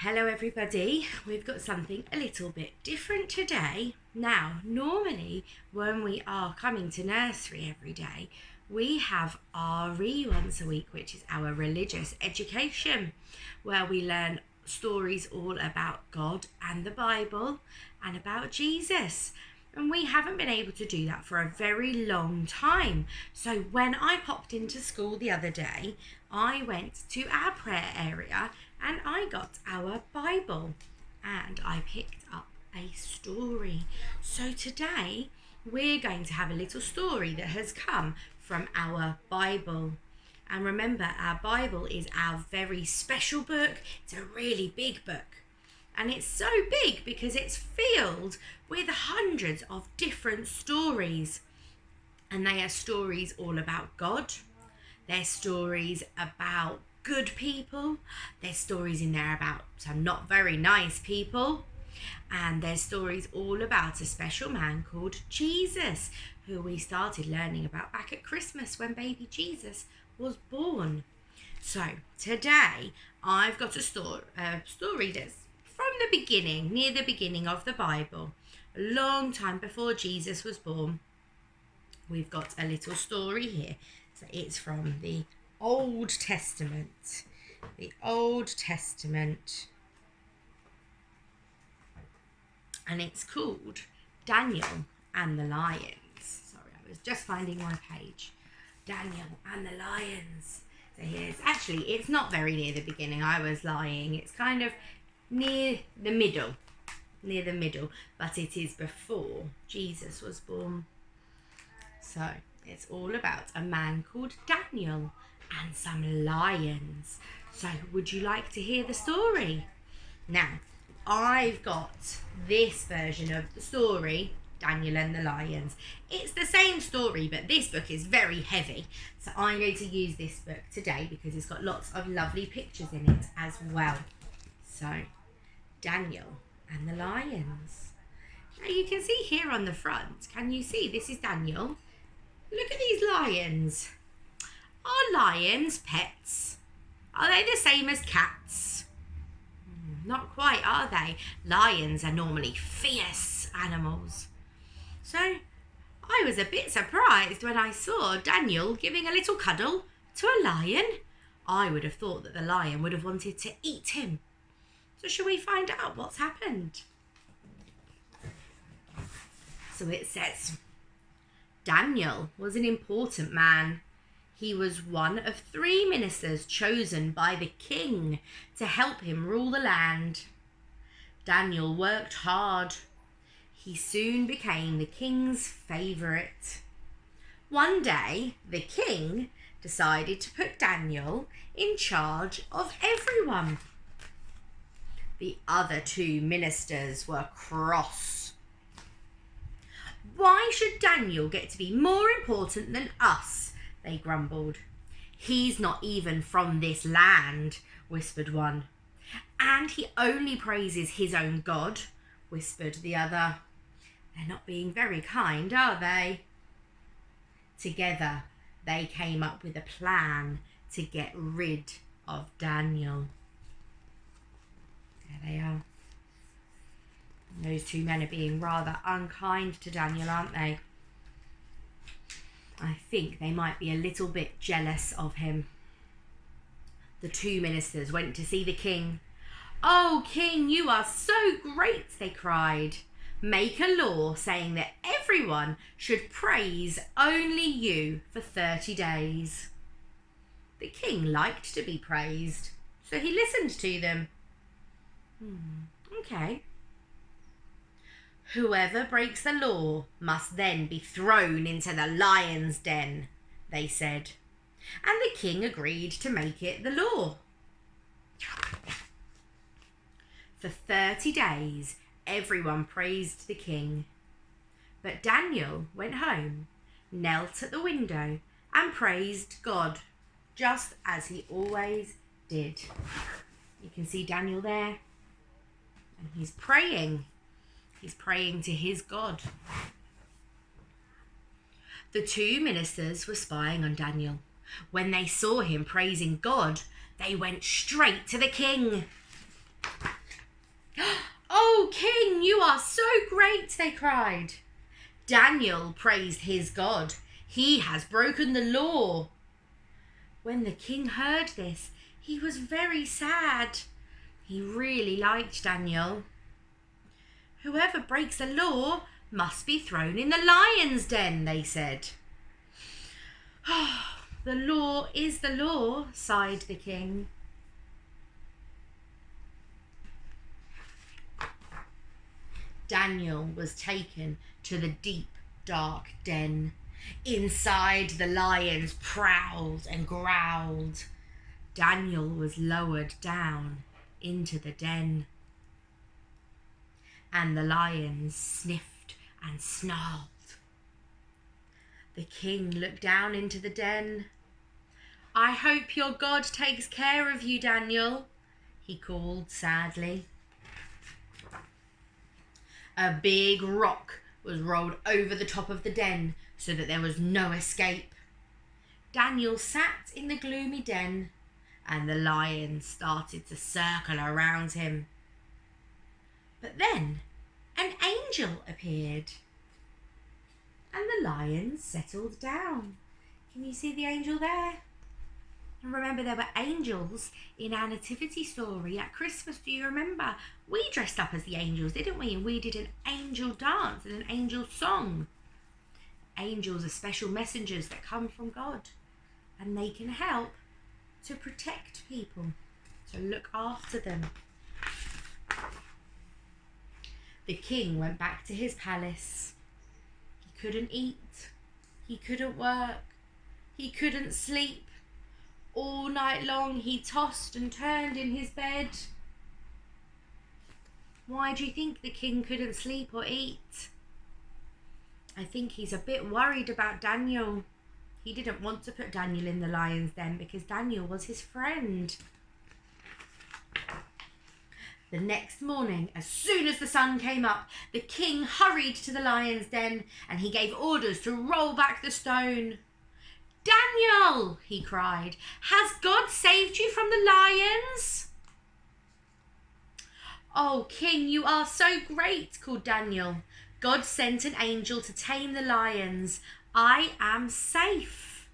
Hello everybody, we've got something a little bit different today. Now, normally when we are coming to nursery every day, we have RE once a week, which is our religious education, where we learn stories all about God and the Bible and about Jesus. And we haven't been able to do that for a very long time. So when I popped into school the other day, I went to our prayer area and I got our Bible and I picked up a story. So today we're going to have a little story that has come from our Bible. And remember, our Bible is our very special book. It's a really big book. And it's so big because it's filled with hundreds of different stories. And they are stories all about God. They're stories about good people. There's stories in there about some not very nice people. And there's stories all about a special man called Jesus, who we started learning about back at Christmas when baby Jesus was born. So today I've got a story that's from the beginning, near the beginning of the Bible, a long time before Jesus was born. We've got a little story here. So it's from the Old Testament. The Old Testament. And it's called Daniel and the Lions. Sorry, I was just finding my page. Daniel and the Lions. So it's not very near the beginning. I was lying. It's kind of near the middle, but it is before Jesus was born. So it's all about a man called Daniel and some lions. So would you like to hear the story? Now, I've got this version of the story, Daniel and the Lions. It's the same story, but this book is very heavy. So I'm going to use this book today because it's got lots of lovely pictures in it as well. So, Daniel and the Lions. Now you can see here on the front, can you see this is Daniel? Look at these lions. Are lions pets? Are they the same as cats? Not quite, are they? Lions are normally fierce animals. So I was a bit surprised when I saw Daniel giving a little cuddle to a lion. I would have thought that the lion would have wanted to eat him. So shall we find out what's happened? So it says, Daniel was an important man. He was one of 3 ministers chosen by the king to help him rule the land. Daniel worked hard. He soon became the king's favourite. One day, the king decided to put Daniel in charge of everyone. The other 2 ministers were cross. Why should Daniel get to be more important than us? They grumbled. He's not even from this land, whispered one. And he only praises his own God, whispered the other. They're not being very kind, are they? Together, they came up with a plan to get rid of Daniel. There they are. Those 2 men are being rather unkind to Daniel, aren't they? I think they might be a little bit jealous of him. The 2 ministers went to see the king. "Oh, king, you are so great," they cried. "Make a law saying that everyone should praise only you for 30 days. The king liked to be praised, so he listened to them. Okay. Whoever breaks the law must then be thrown into the lion's den, they said. And the king agreed to make it the law. For 30 days, everyone praised the king. But Daniel went home, knelt at the window, and praised God, just as he always did. You can see Daniel there, and he's praying. He's praying to his God. The 2 ministers were spying on Daniel. When they saw him praising God, they went straight to the king. "Oh, King, you are so great," they cried. Daniel praised his God. "He has broken the law." When the king heard this, he was very sad. He really liked Daniel. "Whoever breaks the law must be thrown in the lion's den," they said. "Oh, the law is the law," sighed the king. Daniel was taken to the deep, dark den. Inside, the lions prowled and growled. Daniel was lowered down into the den, and the lions sniffed and snarled. The king looked down into the den. "I hope your God takes care of you, Daniel," he called sadly. A big rock was rolled over the top of the den so that there was no escape. Daniel sat in the gloomy den, and the lions started to circle around him. But then an angel appeared, and the lions settled down. Can you see the angel there? And remember, there were angels in our nativity story at Christmas. Do you remember? We dressed up as the angels, didn't we? And we did an angel dance and an angel song. Angels are special messengers that come from God, and they can help to protect people, to look after them. The king went back to his palace. He couldn't eat. He couldn't work. He couldn't sleep. All night long he tossed and turned in his bed. Why do you think the king couldn't sleep or eat? I think he's a bit worried about Daniel. He didn't want to put Daniel in the lion's den because Daniel was his friend. The next morning, as soon as the sun came up, the king hurried to the lion's den and he gave orders to roll back the stone. "Daniel," he cried, "has God saved you from the lions?" "Oh, King, you are so great," called Daniel. "God sent an angel to tame the lions. I am safe."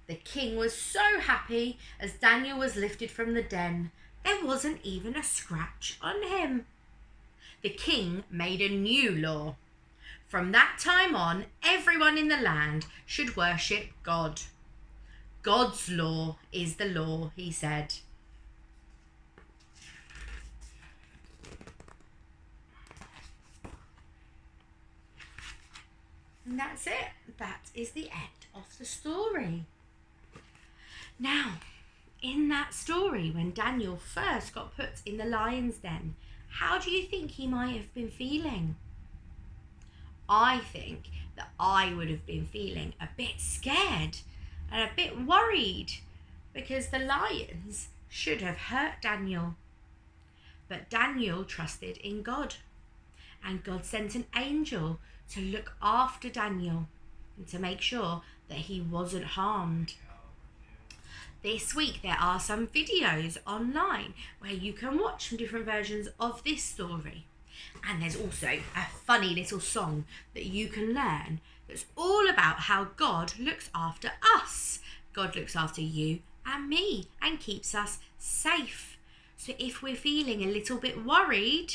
The king was so happy as Daniel was lifted from the den. There wasn't even a scratch on him. The king made a new law. From that time on, everyone in the land should worship God. God's law is the law, he said. And that's it. That is the end of the story. Now, in that story, when Daniel first got put in the lion's den, how do you think he might have been feeling? I think that I would have been feeling a bit scared and a bit worried because the lions should have hurt Daniel. But Daniel trusted in God, and God sent an angel to look after Daniel and to make sure that he wasn't harmed. This week there are some videos online where you can watch some different versions of this story. And there's also a funny little song that you can learn that's all about how God looks after us. God looks after you and me and keeps us safe. So if we're feeling a little bit worried,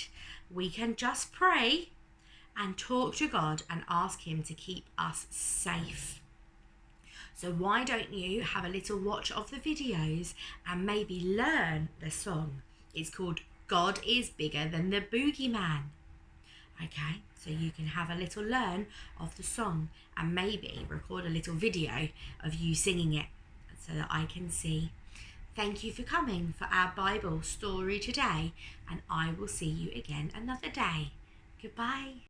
we can just pray and talk to God and ask him to keep us safe. So why don't you have a little watch of the videos and maybe learn the song? It's called God is Bigger Than the Boogeyman. Okay, so you can have a little learn of the song and maybe record a little video of you singing it so that I can see. Thank you for coming for our Bible story today, and I will see you again another day. Goodbye.